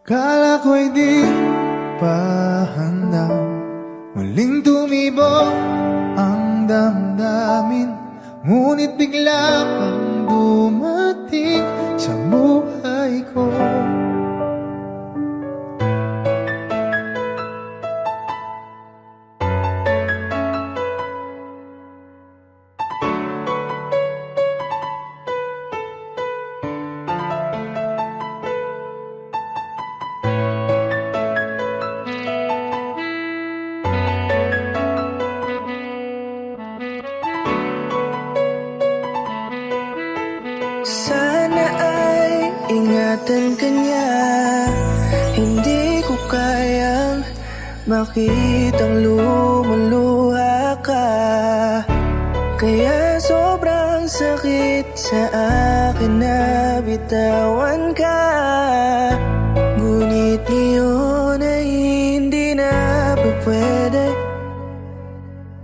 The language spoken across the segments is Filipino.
Kala ko'y di pa handa, muling tumibok ang damdamin. Ngunit bigla kang dumating sa buhay ko. Sana ay ingatan ka niya. Hindi ko kayang makitang lumuluha ka. Kaya sobrang sakit sa akin na bitawan ka. Ngunit ngayon ay hindi na pwede.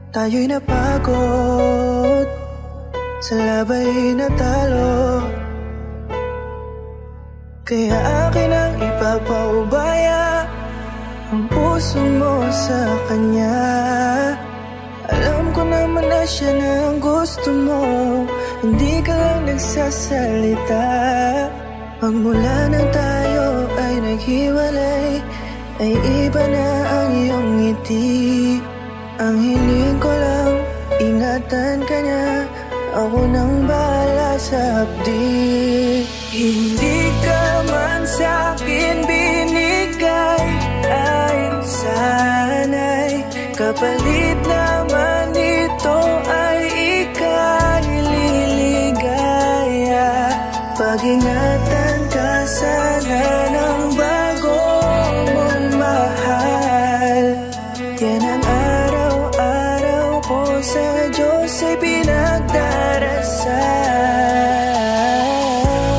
Tayo'y napagod sa labay na talo. Kaya akin ang ipapaubaya ang puso mo sa kanya. Alam ko naman na siya na ang gusto mo, hindi ka lang nagsasalita. Pagmula nang tayo ay naghiwalay, ay iba na ang iyong ngiti. Ang hiling ko lang, ingatan ka niya. Ako nang bahala sa hapdi. Hindi ka man sa'kin binigay, ay sana'y kapalit naman ito ay ika'y liligaya. Pag-ingatan ka sana ng bago mong mahal. Yan ang araw-araw ko sa Diyos ay pinagdarasal.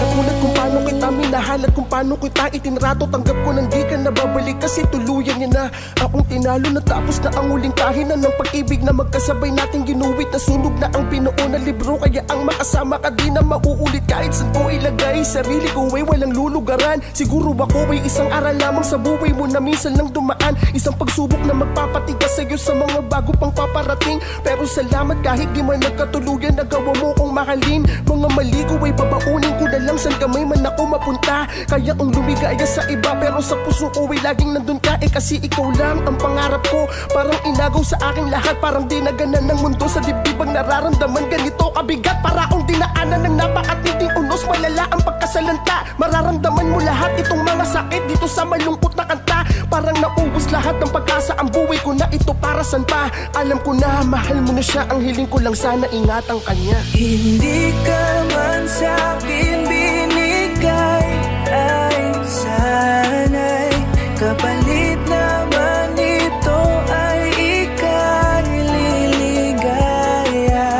Katulad kung paano kita minahal at kung paano kita itinrato, tanggap ko nang di ka nababalik kasi tuluyan niya na akong tinalo. Natapos na ang huling kahinan ng pag-ibig na magkasabay nating ginuwit. Nasunog na ang pinuo na libro, kaya ang makasama ka di na mauulit. Kahit saan ko ilagay sarili ko ay walang lulugaran. Siguro ako ay isang aral lamang sa buhay mo na minsan lang dumaan. Isang pagsubok na magpapatigas sa'yo sa mga bago pang paparating. Pero salamat kahit di man nagkatuluyan, nagawa mo kong mahalin. Mga mali ko ay babaunin ko na lang saan kamay man ako mapunta. Kaya ang lumigaya sa iba pero sa puso ko ay laging nandun ka. Kasi ikaw lang ang pangarap ko. Parang inagaw sa aking lahat, parang dinaganan ng mundo sa dibdib ang nararamdaman. Ganito kabigat para akong dinaanan ng napakatinding unos. Malala ang pagkasalanta, mararamdaman mo lahat itong mga sakit dito sa malungkot na kanta. Parang naubos lahat ng pag-asa, ang buhay ko na ito para saan pa. Alam ko na mahal mo na siya, ang hiling ko lang sana ingatan kanya. Hindi ka man sa'kin binigay, ay sana'y kapalit naman ito ay ika'y liligaya.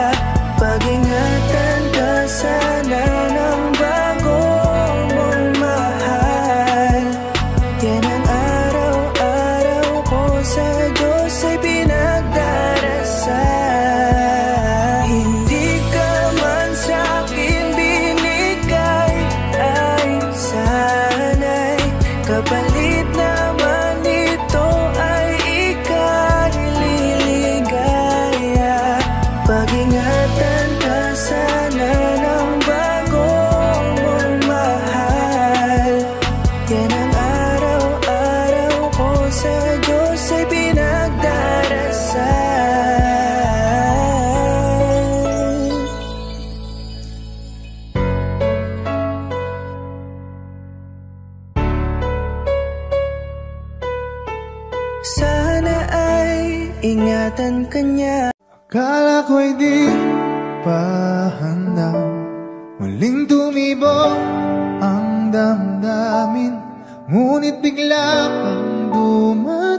Pag-ingatan ka sana ng bago mong mahal. Yan ang araw-araw ko sa Diyos ay pinagdarasal. Hindi ka man sa'kin binigay, ay sana'y kapalit naman ito ay ika'y liligaya. Pag-ingatan ka sana ng bago mong mahal. Yan ang araw-araw ko sa Diyos ay pinagdarasal. Sana ay ingatan ka niya. Kala ko'y di pa handa, muling tumibok ang damdamin. Ngunit bigla kang dumating